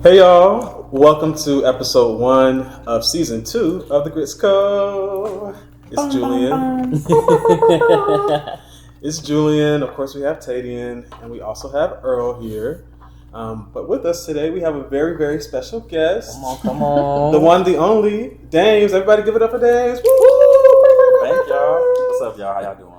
Hey y'all, welcome to episode 1 of season 2 of the Grits Co. It's Julian. It's Julian. Of course, we have Tadian, and we also have Earl here. But with us today, we have a very, very special guest. Come on. The one, the only, Damez. Everybody give it up for Damez. Woo! Thank y'all. What's up, y'all? How y'all doing?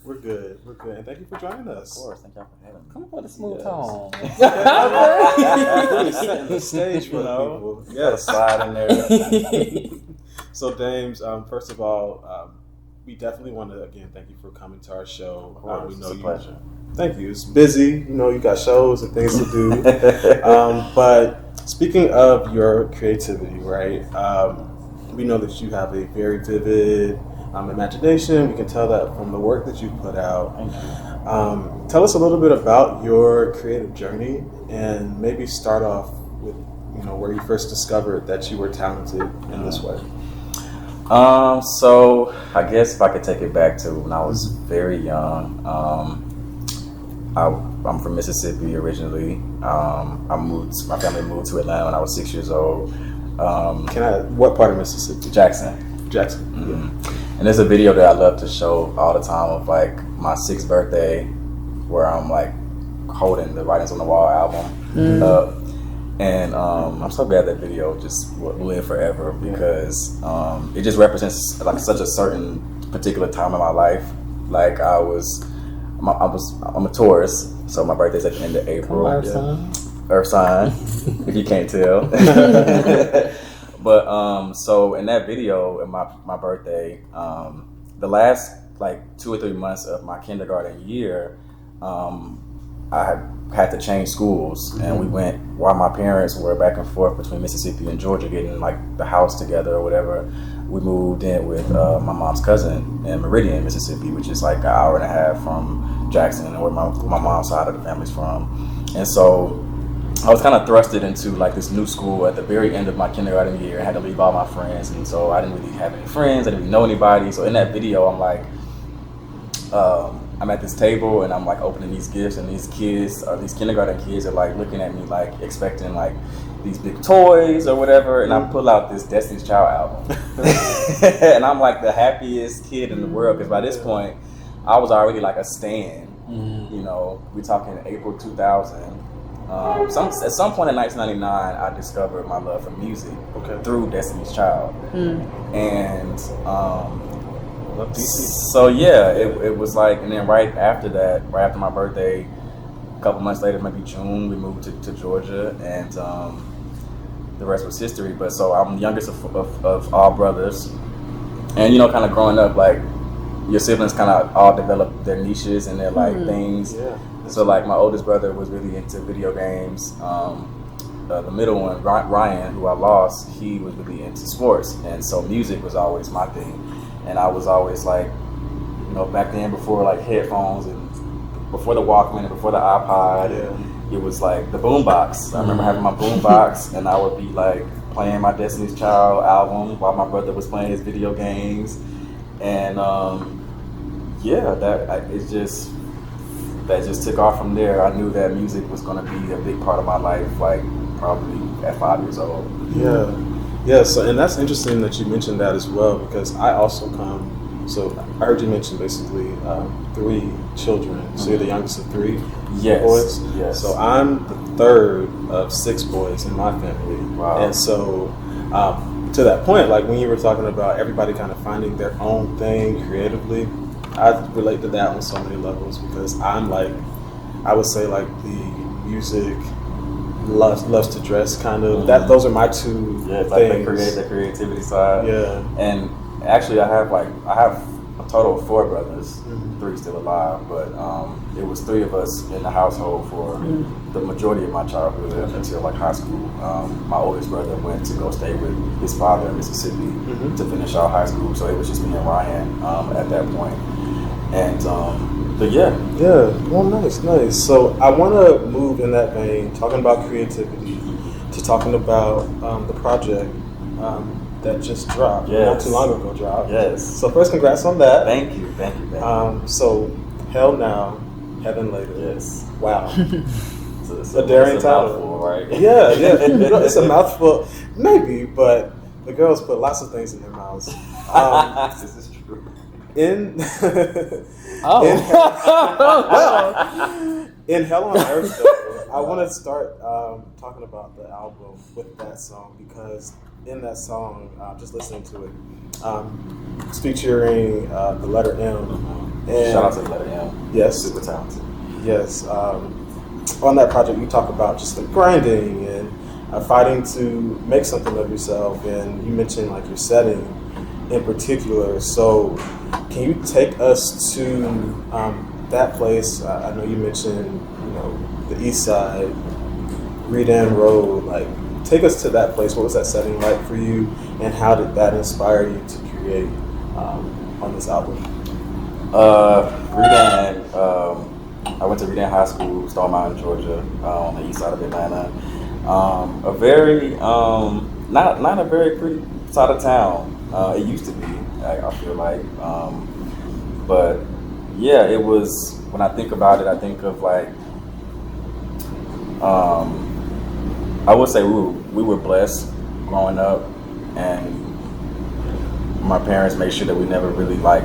We're good. And thank you for joining us. Of course. Thank y'all for having me. Come on with a smooth tone. Really setting the stage for people. Yes. Slide in there. So, Damez, first of all, we definitely want to, again, thank you for coming to our show. Of course, we know it's a pleasure. Thank you. It's busy. You know, you got shows and things to do. But speaking of your creativity, right, we know that you have a very vivid imagination. We can tell that from the work that you put out. Tell us a little bit about your creative journey and maybe start off with, where you first discovered that you were talented in this way. So I guess if I could take it back to when I was very young, I'm from Mississippi originally. My family moved to Atlanta when I was 6 years old. What part of Mississippi? Jackson. Mm-hmm. And there's a video that I love to show all the time of like my 6th birthday where I'm like holding the Writings on the Wall album up. And I'm so glad that video just will live forever because it just represents like such a certain particular time in my life. Like I'm a Taurus, so my birthday's at the end of April. Earth sign, if you can't tell. But so in that video, in my birthday, the last like 2 or 3 months of my kindergarten year, I had to change schools, and we went while my parents were back and forth between Mississippi and Georgia, getting like the house together or whatever. We moved in with my mom's cousin in Meridian, Mississippi, which is like an hour and a half from Jackson, and where my mom's side of the family's from. And so I was kind of thrusted into like this new school at the very end of my kindergarten year. I had to leave all my friends, and so I didn't really have any friends. I didn't really know anybody. So in that video, I'm like, I'm at this table and I'm like opening these gifts, and these kids, or these kindergarten kids, are like looking at me like expecting like these big toys or whatever. And I pull out this Destiny's Child album, and I'm like the happiest kid in the world because by this point, I was already like a stan. You know, we're talking April 2000. At some point in 1999, I discovered my love for music through Destiny's Child, and so yeah, it was like, and then right after my birthday, a couple months later, maybe June, we moved to Georgia, and the rest was history. But so I'm the youngest of all brothers, and kind of growing up, like your siblings kind of all develop their niches and their like things. Yeah. So like my oldest brother was really into video games. The middle one, Ryan, who I lost, he was really into sports, and so music was always my thing. And I was always like, back then before like headphones and before the Walkman and before the iPod, it was like the boombox. I remember having my boombox, and I would be like playing my Destiny's Child album while my brother was playing his video games, and that just took off from there. I knew that music was going to be a big part of my life, like probably at 5 years old. Yeah. So, and that's interesting that you mentioned that as well, because I also come. So I heard you mention basically 3 children. So you're the youngest of 3 boys. Yes. So I'm the 3rd of 6 boys in my family. Wow. And so to that point, like when you were talking about everybody kind of finding their own thing creatively, I relate to that on so many levels, because I'm like, I would say like the music loves to dress kind of. Those are my 2 things. Like the creativity side. Yeah. And actually, I have a total of 4 brothers, 3 still alive, but it was 3 of us in the household for the majority of my childhood until like high school. My oldest brother went to go stay with his father in Mississippi to finish out high school, so it was just me and Ryan at that point. And but yeah. Well, nice. So I want to move in that vein, talking about creativity, to talking about the project that just dropped, not too long ago dropped. Yes. So first, congrats on that. Thank you. So Hell Now, Heaven Later. Yes. Wow. a daring title, right? Yeah. It's a mouthful, maybe, but the girls put lots of things in their mouths. This is true. In in Hell on Earth, though, I want to start talking about the album with that song, because in that song, just listening to it, it's featuring the letter M. And shout out to the letter M. Yes, super talented. Yes, on that project, you talk about just the grinding and fighting to make something of yourself, and you mentioned like your setting in particular. So, can you take us to that place? I know you mentioned, the East Side, Redan Road. Like, take us to that place. What was that setting like for you, and how did that inspire you to create on this album? Redan. I went to Redan High School, Stone Mountain, Georgia, on the east side of Atlanta. A very not a very pretty side of town. It used to be, I feel like, but yeah, it was. When I think about it, I think of like, I would say we were blessed growing up, and my parents made sure that we never really like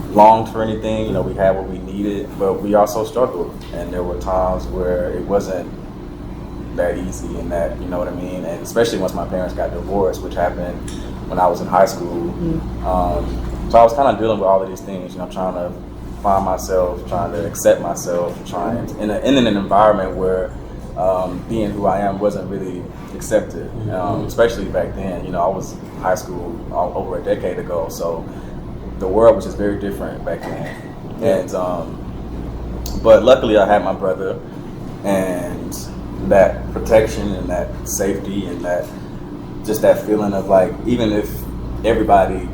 longed for anything. We had what we needed, but we also struggled, and there were times where it wasn't that easy, and that, you know what I mean, and especially once my parents got divorced, which happened when I was in high school. So I was kind of dealing with all of these things, trying to find myself, trying to accept myself, trying to, in an environment where being who I am wasn't really accepted, especially back then. I was in high school over a decade ago, so the world was just very different back then. And but luckily I had my brother, and that protection and that safety and that just that feeling of like, even if everybody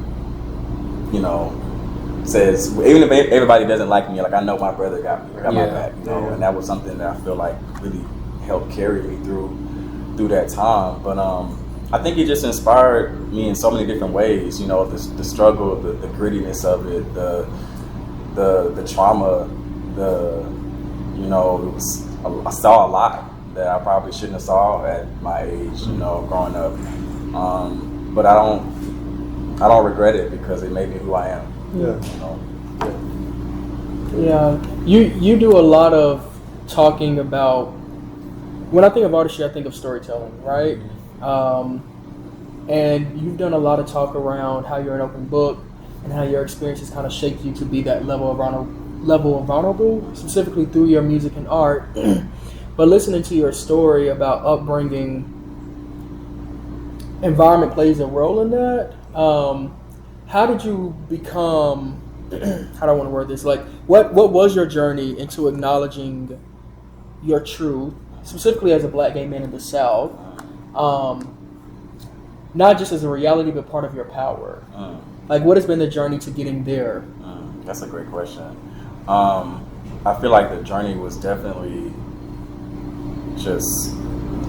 says, even if everybody doesn't like me, like I know my brother got my back, and that was something that I feel like really helped carry me through that time. But I think it just inspired me in so many different ways. The struggle, the grittiness of it, the trauma, it was, I saw a lot that I probably shouldn't have saw at my age, growing up. But I don't regret it, because it made me who I am. Yeah. You do a lot of talking about, when I think of artistry, I think of storytelling, right? And you've done a lot of talk around how you're an open book and how your experiences kind of shaped you to be that level of vulnerable, specifically through your music and art. But listening to your story about upbringing, environment plays a role in that. How did you become, how do I want to word this? Like, what was your journey into acknowledging your truth, specifically as a black gay man in the South? Not just as a reality, but part of your power. Like, what has been the journey to getting there? That's a great question. I feel like the journey was definitely just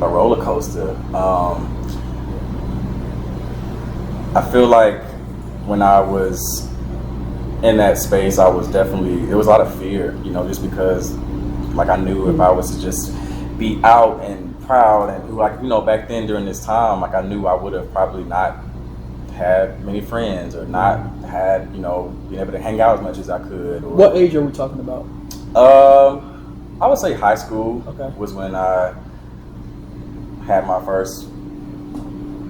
a roller coaster. I feel like when I was in that space, I was definitely, there was a lot of fear, just because, like, I knew if I was to just be out and proud and who, like, back then during this time, like, I knew I would have probably not had many friends, or not had, being able to hang out as much as I could. Or, what age are we talking about? I would say high school was when I had my first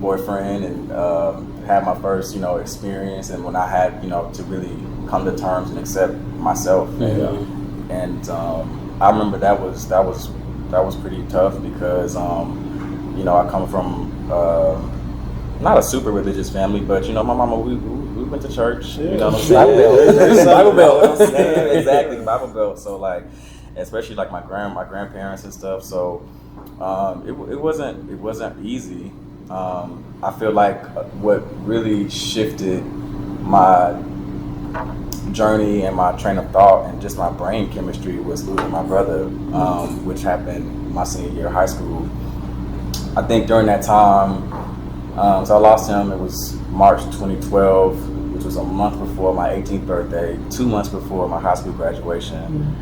boyfriend, and had my first, experience, and when I had, to really come to terms and accept myself. And I remember that was pretty tough, because I come from not a super religious family, but my mama, we went to church. Bible Belt. Exactly, Bible Belt. So, like, especially like my grandparents and stuff. So it wasn't easy. I feel like what really shifted my journey and my train of thought and just my brain chemistry was losing my brother, which happened my senior year of high school. I think during that time, so I lost him, it was March 2012, which was a month before my 18th birthday, 2 months before my high school graduation.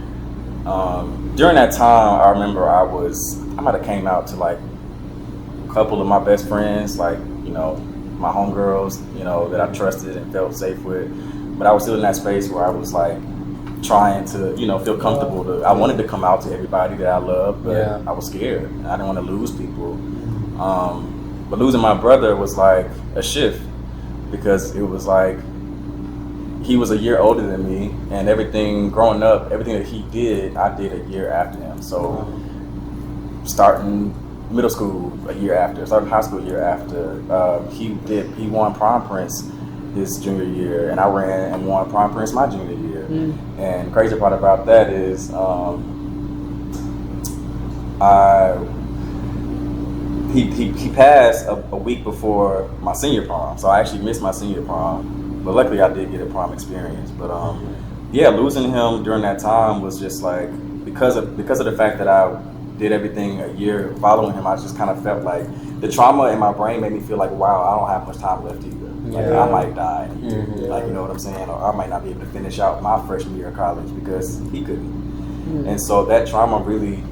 During that time, I remember I might have came out to like a couple of my best friends, like, you know, my homegirls, you know, that I trusted and felt safe with. But I was still in that space where I was like trying to, you know, feel comfortable. I wanted to come out to everybody that I loved, but I was scared. And I didn't want to lose people. But losing my brother was like a shift, because it was like he was a year older than me, and everything growing up, everything that he did, I did a year after him. So starting middle school a year after, starting high school a year after, he won Prom Prince his junior year, and I ran and won Prom Prince my junior year. And the crazy part about that is he passed a week before my senior prom, so I actually missed my senior prom, but luckily I did get a prom experience. But losing him during that time was just like, because of the fact that I did everything a year following him, I just kind of felt like the trauma in my brain made me feel like, wow, I don't have much time left either. Like, I might die. Like, you know what I'm saying? Or I might not be able to finish out my freshman year of college because he couldn't. And so that trauma really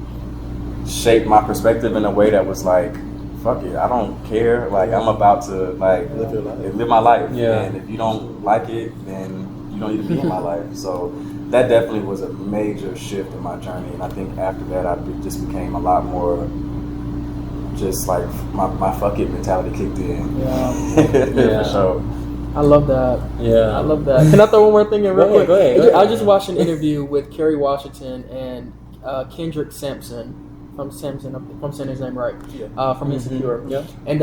shaped my perspective in a way that was like, fuck it, I don't care. Like, I'm about to like live my life. And if you don't like it, then you don't need to be in my life. So that definitely was a major shift in my journey. And I think after that, I just became a lot more just like my fuck it mentality kicked in. For sure. I love that. I love that. Can I throw one more thing in real quick? Go ahead. I just watched an interview with Kerry Washington and Kendrick Sampson from Sampson. If I'm saying his name right. From Insecure. And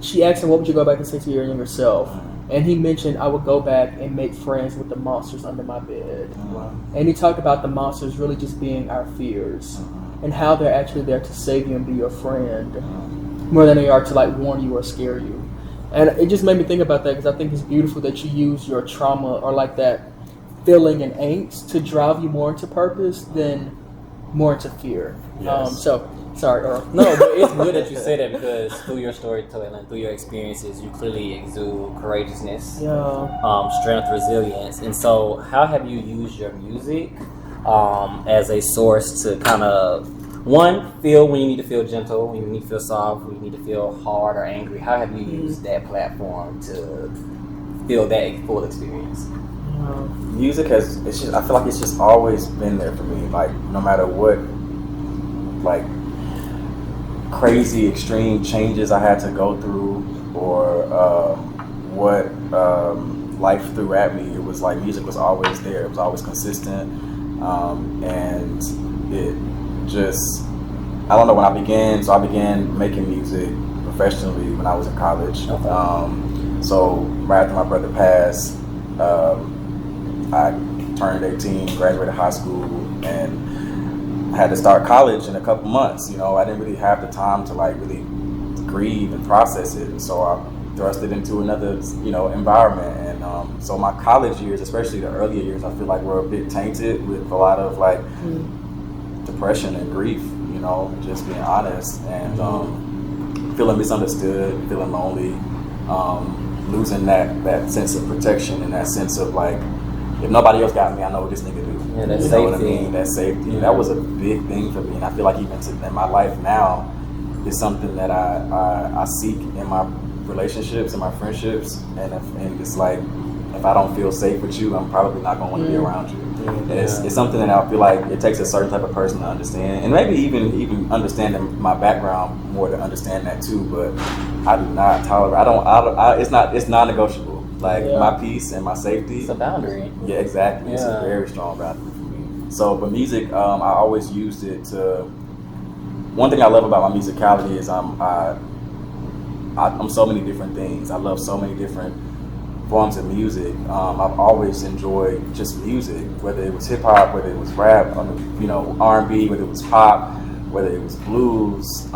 she asked him, "What would you go back and say to your younger self?" And he mentioned, "I would go back and make friends with the monsters under my bed." And he talked about the monsters really just being our fears, and how they're actually there to save you and be your friend, more than they are to like warn you or scare you. And it just made me think about that, because I think it's beautiful that you use your trauma or like that feeling and angst to drive you more into purpose than more into fear. So, sorry, Earl. No, but it's good that you say that, because through your storytelling and through your experiences, you clearly exude courageousness, strength, resilience. And so how have you used your music as a source to kind of, one, feel when you need to feel gentle, when you need to feel soft, when you need to feel hard or angry? How have you used that platform to feel that full experience? Music I feel like it's just always been there for me. Like, no matter what, like, crazy extreme changes I had to go through, or what life threw at me, it was like music was always there. It was always consistent. And it just, I don't know when I began making music professionally when I was in college. So right after my brother passed, I turned 18, graduated high school, and had to start college in a couple months. You know, I didn't really have the time to like really grieve and process it, and so I thrust it into another, you know, environment. And so my college years, especially the earlier years, I feel like were a bit tainted with a lot of like depression and grief, you know, just being honest, and feeling misunderstood, feeling lonely, losing that sense of protection and that sense of like, if nobody else got me, I know what this nigga do. Yeah, that you safety. know what I mean? That safety. That was a big thing for me, and I feel like even in my life now, it's something that I seek in my relationships and my friendships, and it's like, if I don't feel safe with you, I'm probably not gonna want to be around you. And it's something that I feel like it takes a certain type of person to understand, and maybe even understanding my background more to understand that too. But I do not tolerate. It's non-negotiable. Like my peace and my safety. It's a boundary. Yeah, exactly. It's a very strong boundary for me. So, but music, I always used it to. One thing I love about my musicality is I'm so many different things. I love so many different forms of music. I've always enjoyed just music, whether it was hip hop, whether it was rap, you know, R&B, whether it was pop, whether it was blues,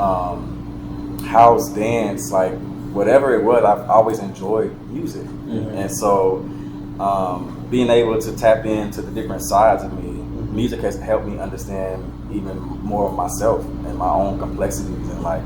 house, dance, like whatever it was. I've always enjoyed music, and so being able to tap into the different sides of me, music has helped me understand even more of myself and my own complexities, and like,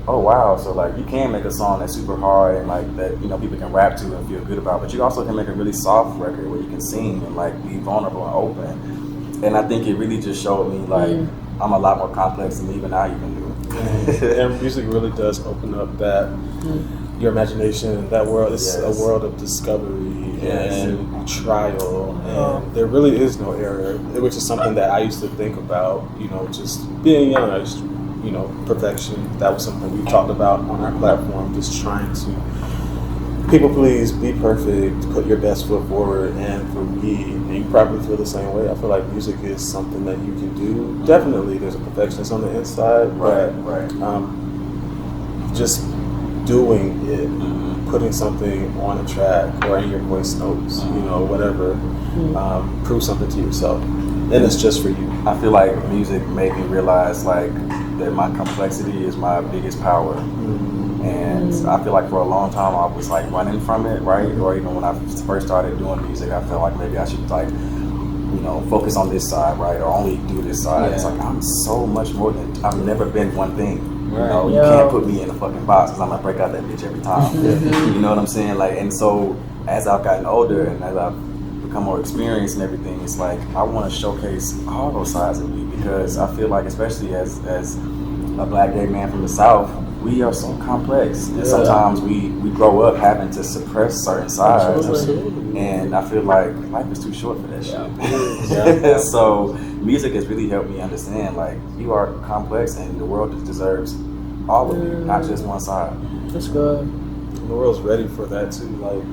oh wow, so like you can make a song that's super hard and like that, you know, people can rap to and feel good about, but you also can make a really soft record where you can sing and like be vulnerable and open. And I think it really just showed me like I'm a lot more complex than even I even knew. And music really does open up that your imagination. That world is a world of discovery and trial, and there really is no error, which is something that I used to think about. You know, just being young, I used to, you know, perfection. That was something we talked about on our platform. Just trying to people please, be perfect, put your best foot forward. And for me, and you probably feel the same way, I feel like music is something that you can do. Definitely, there's a perfectionist on the inside, but just doing it, putting something on a track or in your voice notes, you know, whatever, prove something to yourself, and it's just for you. I feel like music made me realize like that my complexity is my biggest power. And I feel like for a long time I was like running from it, right? Or even when I first started doing music, I felt like maybe I should like, you know, focus on this side, right? Or only do this side. It's like I'm so much more than, I've never been one thing. You know, you can't put me in a fucking box because I'm gonna break out that bitch every time. You know what I'm saying? Like, and so as I've gotten older and as I've become more experienced and everything, it's like I want to showcase all those sides of me, because I feel like, especially as a black gay man from the South, we are so complex, and sometimes we grow up having to suppress certain sides. And I feel like life is too short for that shit. So music has really helped me understand like you are complex and the world just deserves all of you, not just one side. That's good. The world's ready for that too. Like,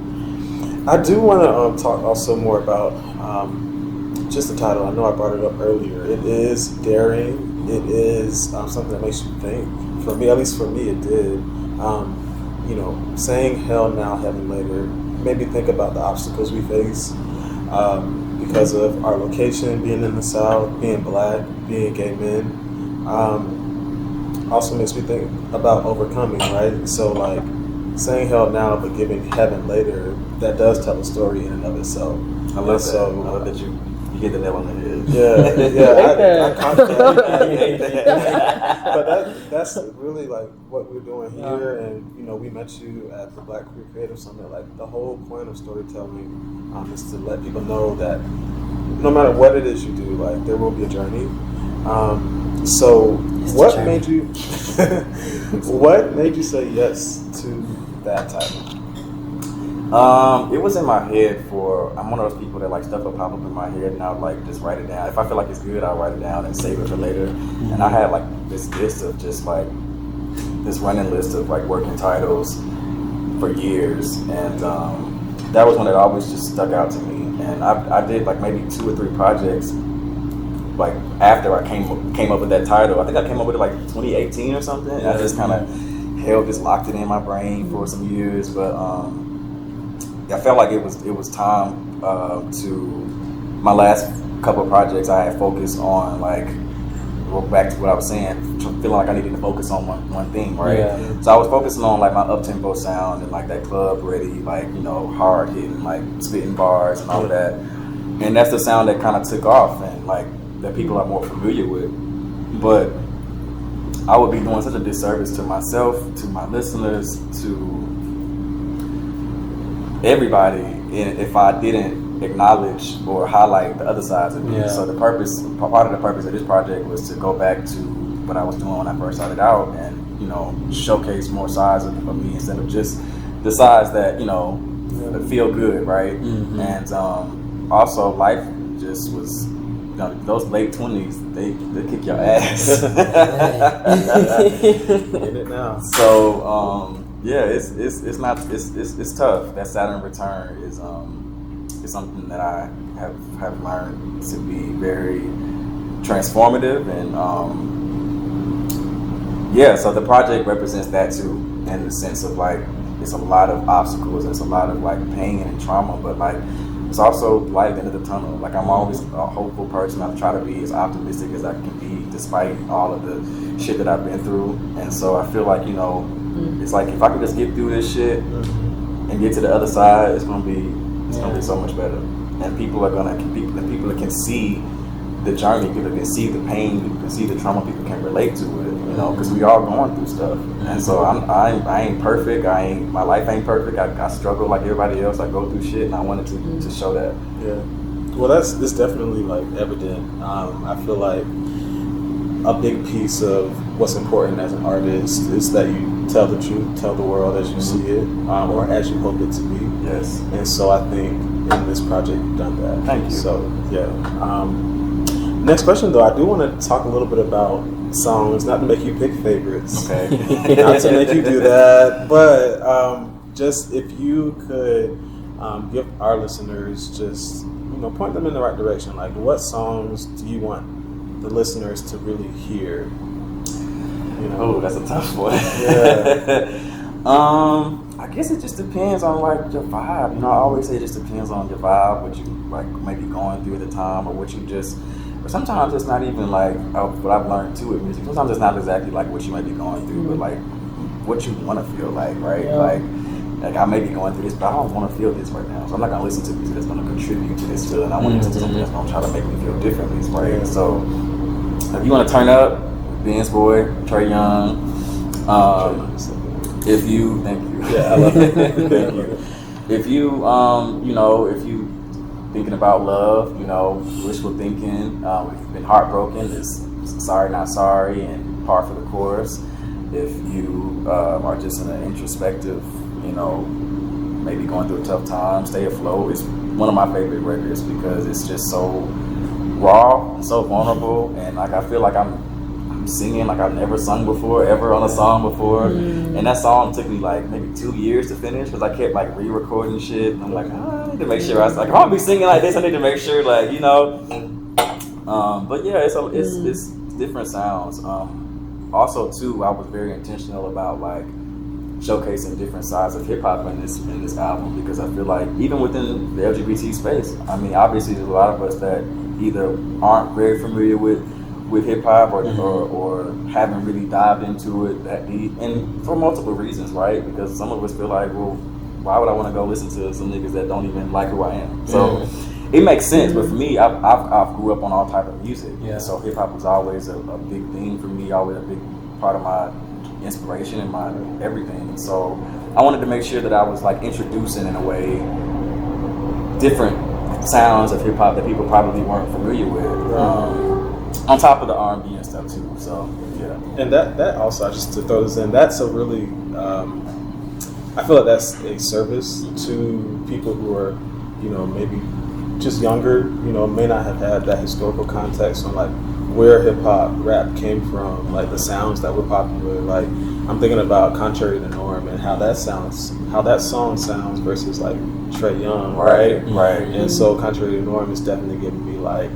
I do want to talk also more about just the title. I know I brought it up earlier. It is daring. It is something that makes you think. For me, at least for me, it did. You know, saying hell now, heaven later, made me think about the obstacles we face because of our location, being in the South, being black, being gay men. Also makes me think about overcoming, right? So like saying hell now but giving heaven later, that does tell a story in and of itself. I love that. So, I love that you hit the nail on the head. I caught that. But that's really like what we're doing here, and you know, we met you at the Black Queer Creative Summit. Like the whole point of storytelling is to let people know that no matter what it is you do, like there will be a journey. So what made you what made you say yes to that title? It was in my head I'm one of those people that like stuff will pop up in my head and I'll like just write it down. If I feel like it's good, I'll write it down and save it for later. And I had like this list of just like this running list of like working titles for years, and that was one that always just stuck out to me. And I did like maybe 2 or 3 projects like after I came up with that title. I think I came up with it like 2018 or something. And I just kind of locked it in my brain for some years, but I felt like it was time to my last couple of projects. I had focused on like, go back to what I was saying, feeling like I needed to focus on one thing, right? So I was focusing on like my up-tempo sound and like that club ready, like, you know, hard hitting, like spitting bars and all of that. And that's the sound that kind of took off and like that people are more familiar with. But I would be doing such a disservice to myself, to my listeners, to everybody, if I didn't acknowledge or highlight the other sides of me. So part of the purpose of this project was to go back to what I was doing when I first started out and, you know, showcase more sides of me instead of just the sides that, you know, feel good, right? And also life just was, you know, those late 20s, they kick your ass. Get it now. So it's tough. That Saturn return is something that I have learned to be very transformative, and so the project represents that too, in the sense of like it's a lot of obstacles, it's a lot of like pain and trauma, but like it's also light at the end of the tunnel. Like I'm always a hopeful person. I try to be as optimistic as I can be despite all of the shit that I've been through. And so I feel like, you know, it's like if I could just get through this shit and get to the other side, it's gonna be so much better. And people that can see the journey, people can see the pain, people can see the trauma, people can relate to it, you know, because we all going through stuff. And so I ain't perfect. My life ain't perfect. I struggle like everybody else. I go through shit, and I wanted to show that. Well, it's definitely like evident. I feel like a big piece of what's important as an artist is that you tell the truth, tell the world as you see it, or as you hope it to be. Yes. And so I think in this project you've done that. Thank you. So yeah. Next question though, I do want to talk a little bit about songs, not to make you pick favorites. Okay. Not to make you do that, but just if you could give our listeners just point them in the right direction. Like, what songs do you want the listeners to really hear? Oh, that's a tough one. Yeah. I guess it just depends on like your vibe. I always say it just depends on your vibe, what you like maybe going through at the time, or what you just. But sometimes it's not even like what I've learned too with music. Sometimes it's not exactly like what you might be going through, but like what you want to feel like, right? Yeah. Like I may be going through this, but I don't want to feel this right now. So I'm not going to listen to music that's going to contribute to this feeling. I want to listen to something that's going to try to make me feel differently, right? So if you want to turn up, Ben's Boy, Trey Young. If you, thank you. Yeah, I love it. Thank you. If you, if you thinking about love, wishful thinking, if you've been heartbroken, it's Sorry Not Sorry and Par for the Chorus. If you are just in an introspective, maybe going through a tough time, Stay Afloat is one of my favorite records because it's just so raw and so vulnerable, and like I feel like I'm singing like I've never sung before, ever on a song before. And that song took me like maybe 2 years to finish because I kept like re-recording shit. And I'm like, I need to make sure I was like, if I'm gonna be singing like this, I need to make sure but yeah, it's different sounds. Also too, I was very intentional about like showcasing different sides of hip hop in this album because I feel like even within the LGBT space, I mean, obviously there's a lot of us that either aren't very familiar with hip hop or haven't really dived into it that deep, and for multiple reasons, right? Because some of us feel like, well, why would I want to go listen to some niggas that don't even like who I am? So it makes sense, but for me, I've grew up on all type of music, so hip hop was always a big thing for me, always a big part of my inspiration and my everything. So I wanted to make sure that I was like introducing in a way different sounds of hip hop that people probably weren't familiar with. On top of the R&B and stuff too, so yeah. And that also, just to throw this in, that's a really, I feel like that's a service to people who are, maybe just younger, may not have had that historical context on like where hip hop rap came from, like the sounds that were popular. Like I'm thinking about Contrary to Norm and how that song sounds versus like Trey Young, right? Right. And so Contrary to Norm is definitely giving me like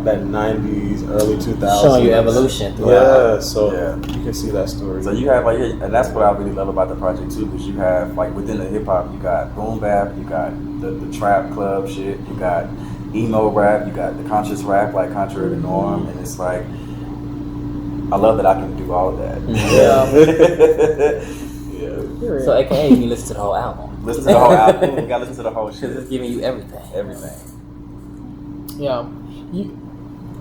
that 90s, early 2000s. Showing you evolution. Yeah, so you can see that story. So you have like, and that's what I really love about the project too, because you have like within the hip hop, you got boom bap, you got the trap club shit, you got emo rap, you got the conscious rap, like Contrary to Norm, and it's like, I love that I can do all of that. Yeah. So AKA, you listen to the whole album. Listen to the whole album. You gotta listen to the whole shit. Because it's giving you everything. Everything. Yeah. You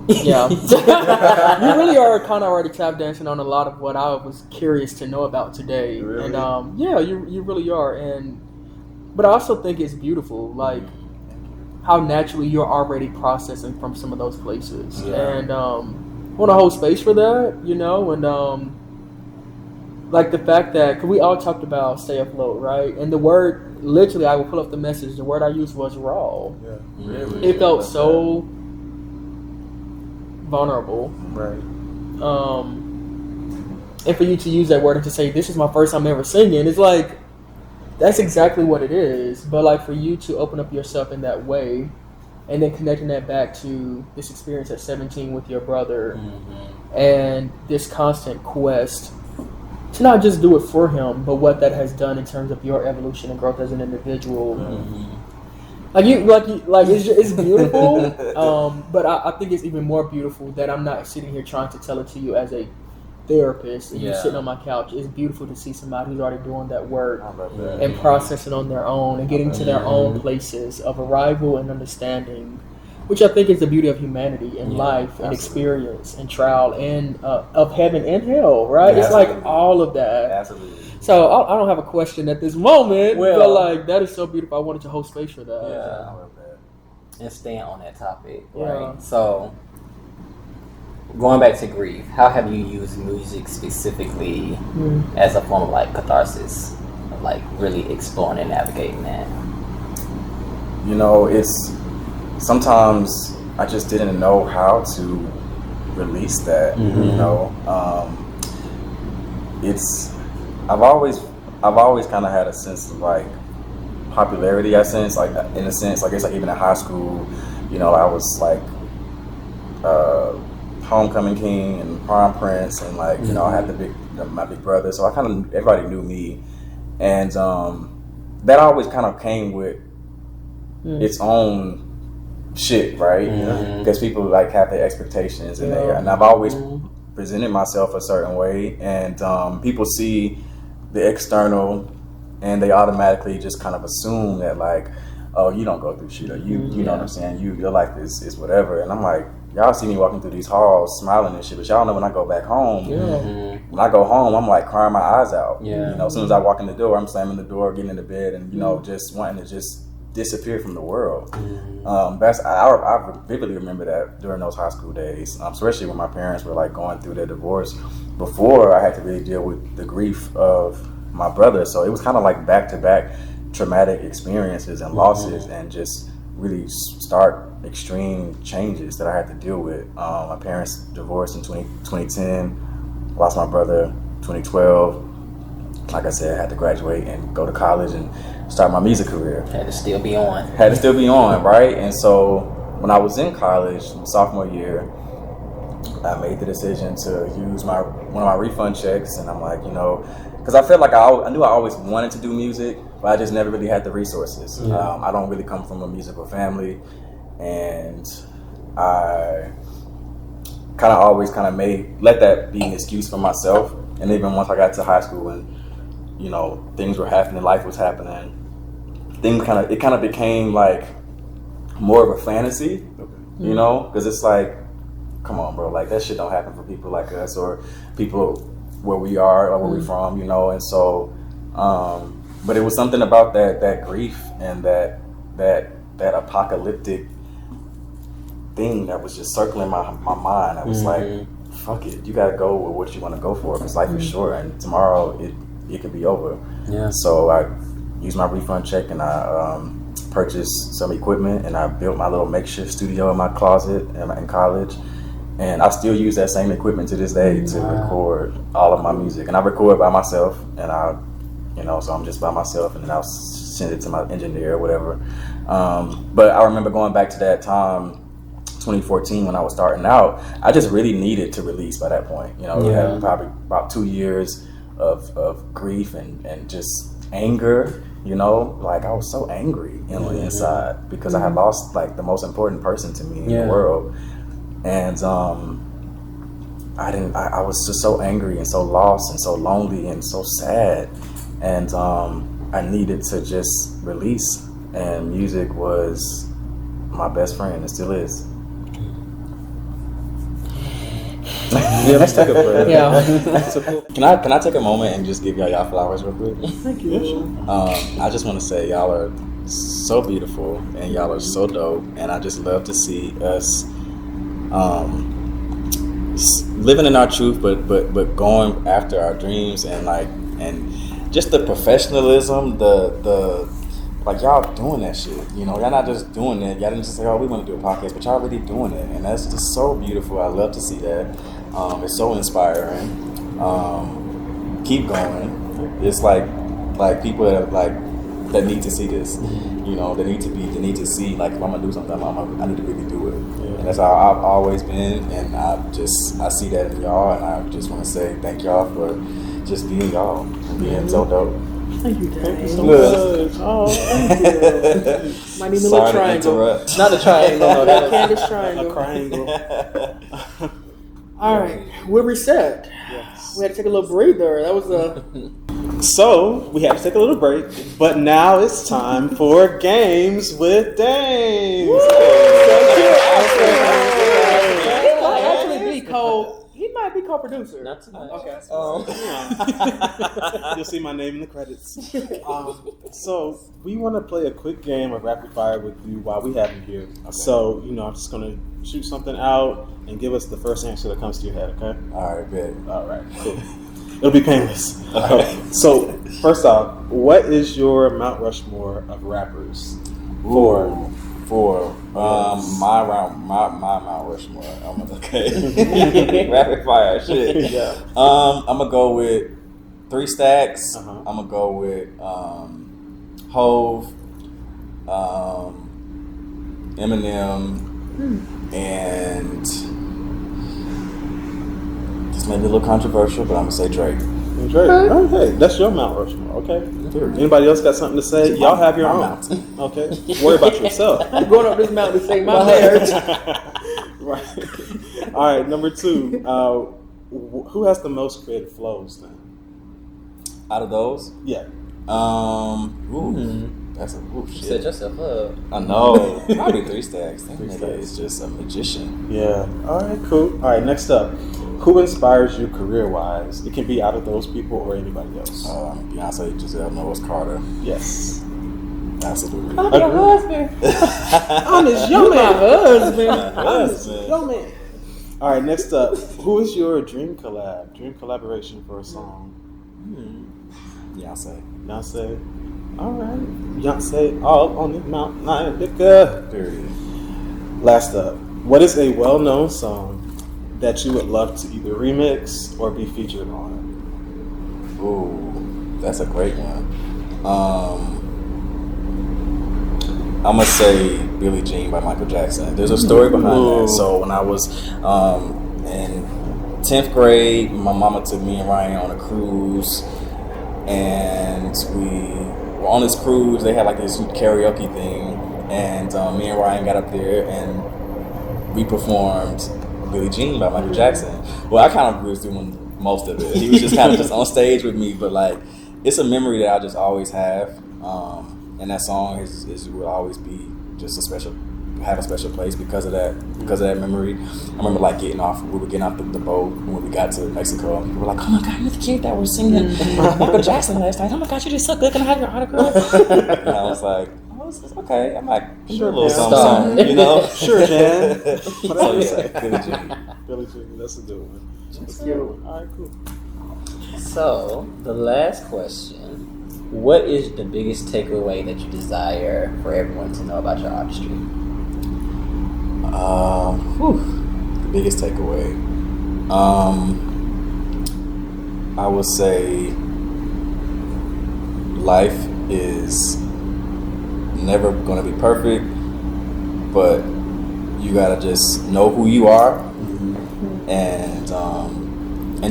really are kind of already tap dancing on a lot of what I was curious to know about today. Really? And you really are. But I also think it's beautiful, like how naturally you're already processing from some of those places. And want to hold space for that, and like the fact that, cause we all talked about Stay Afloat, right? And the word, literally, I will pull up the message. The word I used was raw. Yeah, really. It felt so vulnerable, right. And for you to use that word and to say, this is my first time ever singing, it's like, that's exactly what it is. But like for you to open up yourself in that way and then connecting that back to this experience at 17 with your brother and this constant quest to not just do it for him, but what that has done in terms of your evolution and growth as an individual. It's beautiful, but I think it's even more beautiful that I'm not sitting here trying to tell it to you as a therapist and you're sitting on my couch. It's beautiful to see somebody who's already doing that work and processing on their own and getting to their own places of arrival and understanding, which I think is the beauty of humanity and life and experience and trial and of heaven and hell, right? It's like all of that. Absolutely. So I don't have a question at this moment, but like that is so beautiful. I wanted to hold space for that. Yeah, I love that. and staying on that topic, Yeah. right? So, going back to grief, how have you used music specifically as a form of like catharsis, of like really exploring and navigating that? You know, it's sometimes I just didn't know how to release that. You know, I've always kind of had a sense of like popularity. I sense like in a sense, I guess like even in high school, you know, I was like homecoming king and prom prince, and like you know I had my big brother, so I kind of everybody knew me, and that always kind of came with its own shit, right? Because people like have their expectations, and and I've always presented myself a certain way, and people see the external, and they automatically just kind of assume that like, oh, you don't go through shit, or you know what I'm saying, your life is whatever, and I'm like, y'all see me walking through these halls smiling and shit, but y'all know when I go back home, when I go home, I'm like crying my eyes out. You know, as soon as I walk in the door, I'm slamming the door, getting into bed, and you know, just wanting to just disappear from the world. I vividly remember that during those high school days, especially when my parents were like going through their divorce before I had to really deal with the grief of my brother. So it was kind of like back-to-back traumatic experiences and losses, and just really stark extreme changes that I had to deal with. My parents divorced in 2010, lost my brother 2012. Like I said, I had to graduate and go to college and start my music career. Had to still be on, right? And so when I was in college, sophomore year, I made the decision to use one of my refund checks, and I'm like, you know, because I felt like I knew I always wanted to do music, but I just never really had the resources. I don't really come from a musical family, and I kind of always let that be an excuse for myself. And even once I got to high school and you know things were happening, life was happening, it kind of became like more of a fantasy, you know, because it's like, come on, bro, like that shit don't happen for people like us or people where we are or where we're from, you know. And so but it was something about that grief and that apocalyptic thing that was just circling my mind. I was like, fuck it, you gotta go with what you want to go for, because life is short and tomorrow it could be over. So I used my refund check and I purchased some equipment, and I built my little makeshift studio in my closet in college, and I still use that same equipment to this day to record all of my music. And I record by myself, and so I'm just by myself, and then I'll send it to my engineer or whatever. But I remember going back to that time, 2014, when I was starting out, I just really needed to release by that point. You know, we had probably about 2 years of grief and just anger, you know, like I was so angry on the inside because I had lost like the most important person to me in the world. And I was just so angry and so lost and so lonely and so sad. And I needed to just release, and music was my best friend. It still is. Let's take a break. Can I take a moment and just give y'all flowers real quick? Thank you. I just want to say y'all are so beautiful and y'all are so dope, and I just love to see us living in our truth, but going after our dreams, and just the professionalism, the like y'all doing that shit, you know, y'all not just doing it, y'all didn't just say, oh, we want to do a podcast, but y'all really doing it, and that's just so beautiful. I love to see that. It's so inspiring. Keep going. It's like people that need to see this, you know, they need to see, like, if I'm gonna do something, I need to really do it. And that's how I've always been, and I see that in y'all, and I just want to say thank y'all for just being y'all and being so dope. Thank you, Dad. Thank you so much. Oh, thank you. Might need a little triangle. Interrupt. Not a triangle, no, that Candace triangle. A triangle. All right, we're reset. Yes. We had to take a little breather. That was So we have to take a little break, but now it's time for Games with Dames. He might actually be my producer. Not too much. Okay. You'll see my name in the credits. So we want to play a quick game of rapid fire with you while we have you here. Okay. So I'm just gonna shoot something out and give us the first answer that comes to your head. Okay. All right, good. All right. Cool. It'll be painless. So first off, what is your Mount Rushmore of rappers? Four. Yes. My Mount Rushmore. Okay. Rapid fire shit. Yeah. I'm gonna go with 3 Stacks. Uh-huh. I'm gonna go with Hove, Eminem, and this may be a little controversial, but I'm gonna say Drake. Drake. Oh, hey, that's your Mount Rushmore. Okay. Anybody else got something to say? Y'all have your own. Okay. Worry about yourself. I'm going up this mountain to save my marriage. Right. All right. Number 2. Who has the most creative flows then? Out of those, Yeah. that's a shit. Set yourself up. I know. Probably 3 Stacks. That nigga is just a magician. Yeah. All right. Cool. All right. Next up, who inspires you career-wise? It can be out of those people or anybody else. Beyonce, Giselle Knowles Carter. Yes. Absolutely. I'm your husband. I'm his young man. Husband. Yo, man. All right. Next up, who is your dream collaboration for a song? Beyonce. Beyonce. All right. Beyonce all on the Mount Lion Picker. Period. Last up, what is a well-known song that you would love to either remix or be featured on? Ooh, that's a great one. I'm gonna say Billie Jean by Michael Jackson. There's a story behind that. So when I was in 10th grade, my mama took me and Ryan on a cruise, and we were on this cruise. They had like this karaoke thing, and me and Ryan got up there and we performed Billie Jean by Michael Jackson. Well, I kind of was doing most of it. He was just kind of just on stage with me, but like it's a memory that I just always have. And that song is will always be just have a special place because of that memory. I remember like we were getting off the boat when we got to Mexico, and people were like, "Oh my God, you're the kid that was singing Michael Jackson last night. Oh my God, you did so good. Can I have your autograph?" And I was like, "Oh, it's okay. I might do a little something, you know." Sure, Jan. So yeah, Billie Jean. Billie Jean, that's a good one. All right, cool. So, the last question. What is the biggest takeaway that you desire for everyone to know about your artistry? The biggest takeaway. I would say life is never going to be perfect, but you gotta just know who you are, and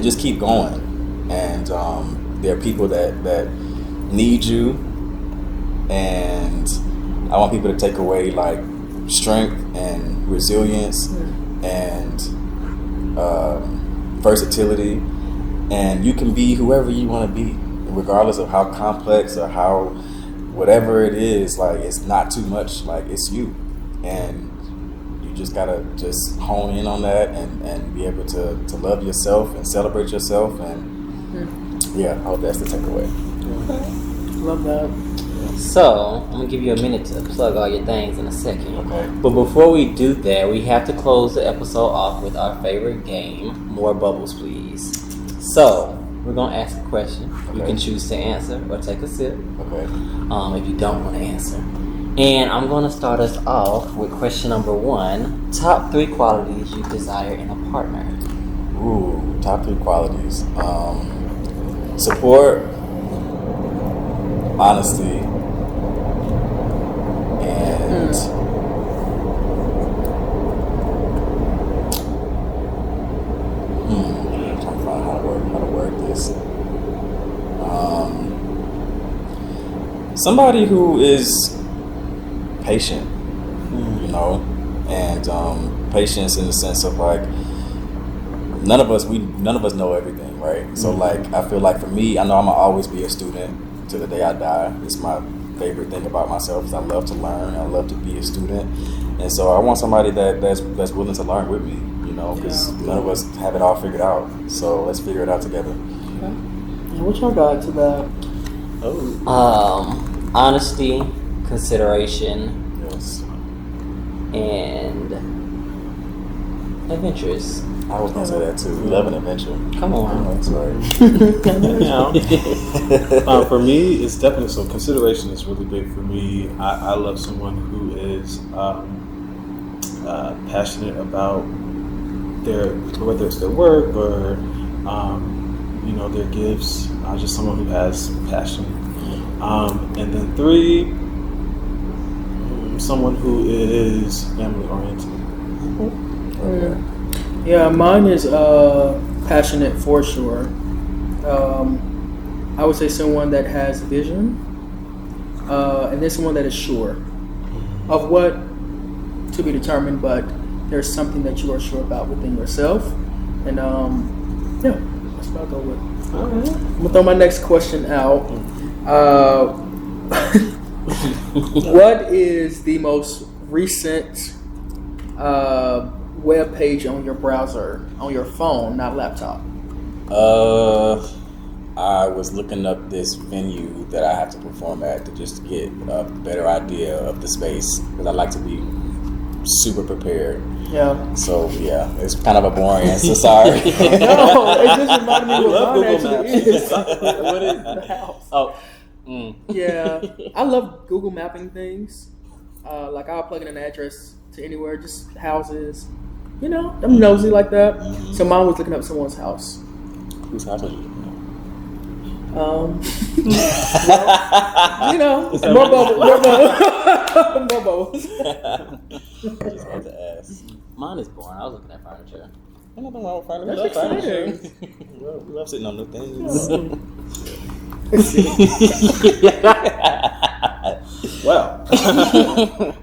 just keep going. And there are people that need you, and I want people to take away like strength and resilience and versatility, and you can be whoever you want to be, regardless of how complex or how whatever it is. Like it's not too much, like it's you, and you just gotta just hone in on that and be able to love yourself and celebrate yourself, and yeah, I hope that's the takeaway. Love that. So, I'm going to give you a minute to plug all your things in a second. Okay. But before we do that, we have to close the episode off with our favorite game, More Bubbles, Please. So, we're going to ask a question. Okay. You can choose to answer or take a sip. Okay. If you don't want to answer. And I'm going to start us off with question number 1. Top 3 qualities you desire in a partner. Ooh, top 3 qualities. Support, honesty, and I'm trying to find how to word this. Somebody who is patient, you know, and patience in the sense of like none of us know everything, right? So like I feel like for me, I know I'm gonna always be a student to the day I die. It's my favorite thing about myself is I love to learn. I love to be a student, and so I want somebody that's willing to learn with me, you know. because none of us have it all figured out. So let's figure it out together. Okay. And what y'all got to that? Honesty, consideration, Yes. and adventurous. I was gonna say that too. Love and adventure. Come on. That's right. For me, it's definitely so. Consideration is really big for me. I love someone who is passionate about whether it's their work or their gifts. Just someone who has passion. And then 3, someone who is family oriented. Okay. Yeah, mine is passionate for sure. I would say someone that has vision, and then someone that is sure of what to be determined, but there's something that you are sure about within yourself. And that's what I'll go with. All right. I'm gonna throw my next question out. What is the most recent web page on your browser, on your phone, not laptop? I was looking up this venue that I have to perform at to just get a better idea of the space, because I like to be super prepared. Yeah. So yeah, it's kind of a boring answer. Sorry. No, it just reminded me what mine actually is. What is The house. Oh. Yeah, I love Google mapping things. Like I'll plug in an address to anywhere, just houses. I'm nosy like that. Mm-hmm. So mine was looking up someone's house. Whose house was it? Well, more bubbles. More bubbles. Just had to ask. Mine is boring. I was looking at furniture. Ain't nothing wrong with furniture. That's exciting. We love sitting on new things. Well,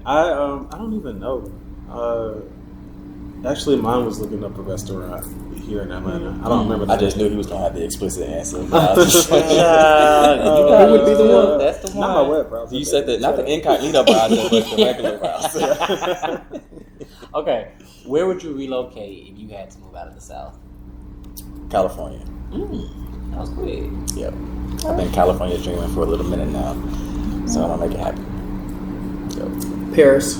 I don't even know. Actually, mine was looking up a restaurant here in Atlanta. I don't remember. I just knew he was gonna have the explicit answer. Who would be the one? That's the one. Not my web browser. You said that not the incognito browser, but the regular browser. Okay, where would you relocate if you had to move out of the South? California. That was quick. Yep. I've been California dreaming for a little minute now, so I'm gonna make it happen. Yep. Paris.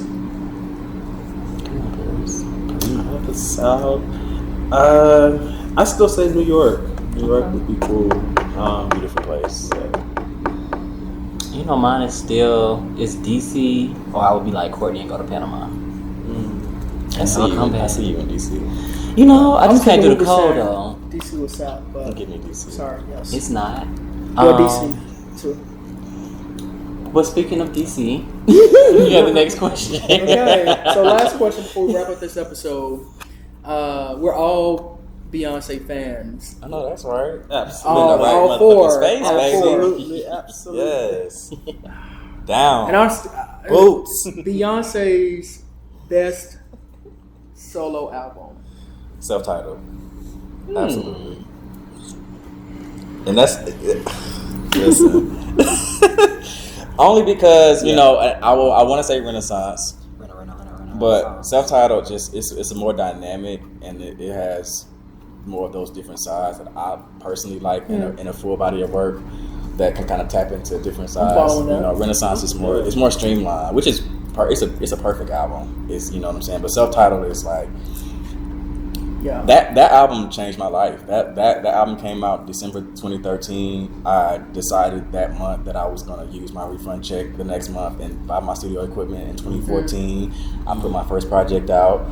Out of the South. I still say New York. New York would be cool. Beautiful place. Mine is it's DC, or I would be like Courtney and go to Panama. I see you. come back. I see you in DC. I just can't do the cold though. DC was South, but Don't give me DC. sorry, yes. It's not. You're DC too. But speaking of DC, you have the next question. Okay, so last question before we wrap up this episode. We're all Beyonce fans. I know that's right. All In the right all four. space, All baby. four. Absolutely, absolutely. Yes. Down. And our Boots. Beyonce's best solo album. Self-titled. Absolutely. And that's listen. Only because I want to say Renaissance, but self-titled just it's a more dynamic, and it has more of those different sides that I personally like in a full body of work that can kind of tap into different sides. Renaissance is more streamlined, which is it's a perfect album. It's what I'm saying, but self-titled is like. Yeah. That album changed my life. That album came out December 2013. I decided that month that I was gonna use my refund check the next month and buy my studio equipment in 2014. I put my first project out,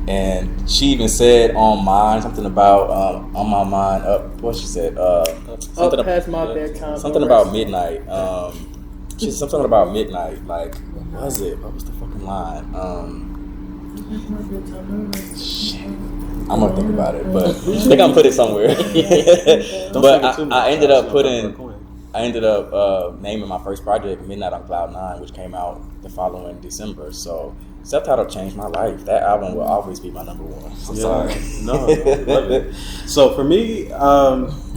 and she even said on mine something about on my mind what she said something up past my bedtime. something about midnight. She said something about midnight. Like what was it? What was the fucking line? Shit. I'm gonna think about it, but they're gonna put it somewhere. But I ended up naming my first project "Midnight on Cloud 9," which came out the following December. So self-titled changed my life. That album will always be my number one. I'm sorry. No, love it. So for me,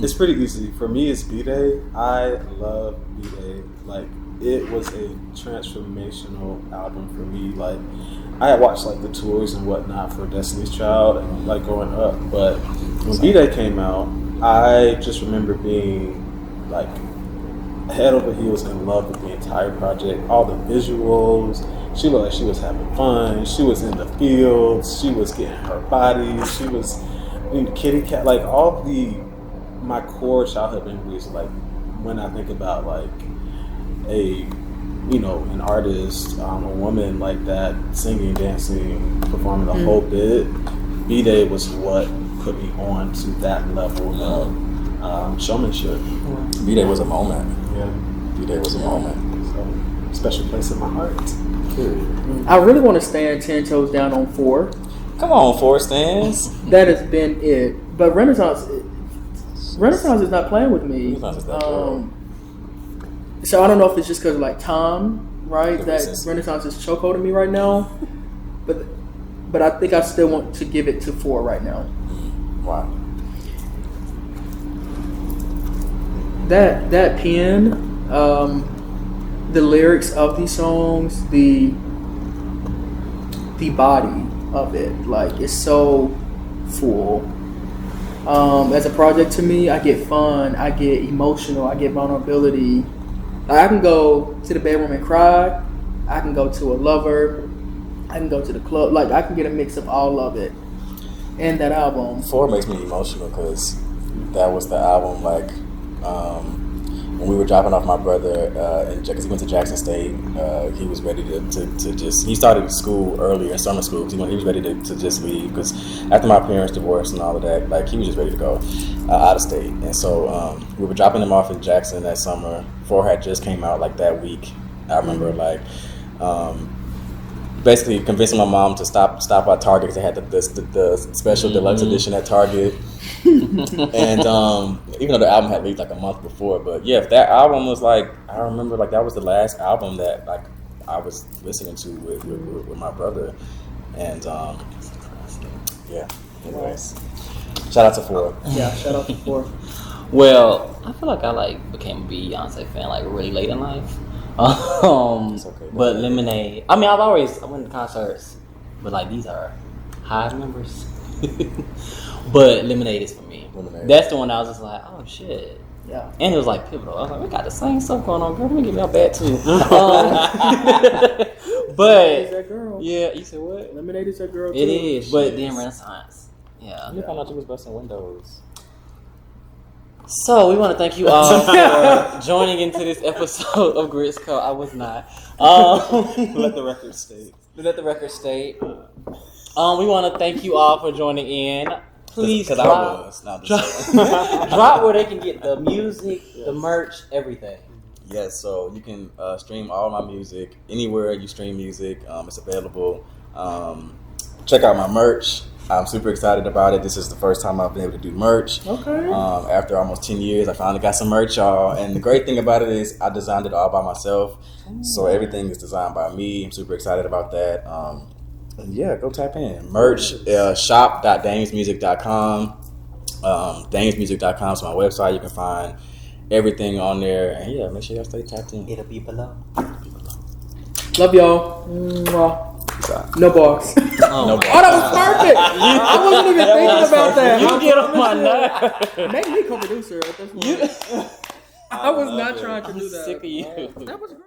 it's pretty easy. For me, it's B-Day. I love B-Day. Like it was a transformational album for me. Like I had watched like the tours and whatnot for Destiny's Child and like growing up, but when B-Day came out, I just remember being like head over heels in love with the entire project, all the visuals. She looked like she was having fun. She was in the fields. She was getting her body. She was in the kitty cat. Like all my core childhood memories. Like when I think about like an artist, a woman like that, singing, dancing, performing the whole bit. B-Day was what put me on to that level of showmanship. B-Day was a moment. Yeah, B-Day was a moment. So special place in my heart. I really want to stand 10 toes down on 4. Come on, 4 stands. That has been it. But Renaissance is not playing with me. Renaissance is that girl. So I don't know if it's just because like time, right? That Renaissance. Renaissance is chokeholding me right now. But I think I still want to give it to 4 right now. Wow. That pen, the lyrics of these songs, the body of it, like it's so full. As a project to me, I get fun, I get emotional, I get vulnerability. Like, I can go to the bedroom and cry. I can go to a lover. I can go to the club. Like I can get a mix of all of it in that album. 4 makes me emotional because that was the album like when we were dropping off my brother because he went to Jackson State. He was ready to just he started school earlier, summer school, because he was ready to just leave because after my parents divorced and all of that, like he was just ready to go out of state. And so we were dropping him off in Jackson that summer. 4 had just came out like that week. I remember like basically convincing my mom to stop at Target because they had the special deluxe edition at Target. And even though the album had leaked like a month before, but yeah, that album was like, I remember like that was the last album that like I was listening to with my brother. And yeah, anyways, shout out to 4. Yeah, shout out to 4. Well, I feel like I became a Beyonce fan like really late in life. It's okay, but Lemonade. I mean, I went to concerts, but like these are Hive members. But Lemonade is for me. Lemonade. That's the one I was just like, oh shit. Yeah. And it was like pivotal. I was like, we got the same stuff going on, girl. Let me get me a bad too. But Is that girl? yeah, you said what? Lemonade is that girl too. It is, but then Renaissance. Yeah. You found out you was busting windows. So we want to thank you all for joining into this episode of G.R.I.T.S Co. I was not. Let the record state. Let the record state. We want to thank you all for joining in. Please Because I drop, was. Not drop where they can get the music, the merch, everything. Yes, so you can stream all my music anywhere you stream music. It's available. Check out my merch. I'm super excited about it. This is the first time I've been able to do merch. Okay. After almost 10 years, I finally got some merch, y'all. And the great thing about it is I designed it all by myself. So everything is designed by me. I'm super excited about that. And yeah, go tap in. Merch, shop.damezmusic.com. Damezmusic.com is my website. You can find everything on there. And yeah, make sure y'all stay tapped in. It'll be below. Love y'all. Mwah. No box. No Oh, that was perfect. I wasn't even thinking about that. You get on my nerve. Make me co-producer at this point. I was not trying to do that. Sick of you. That was great.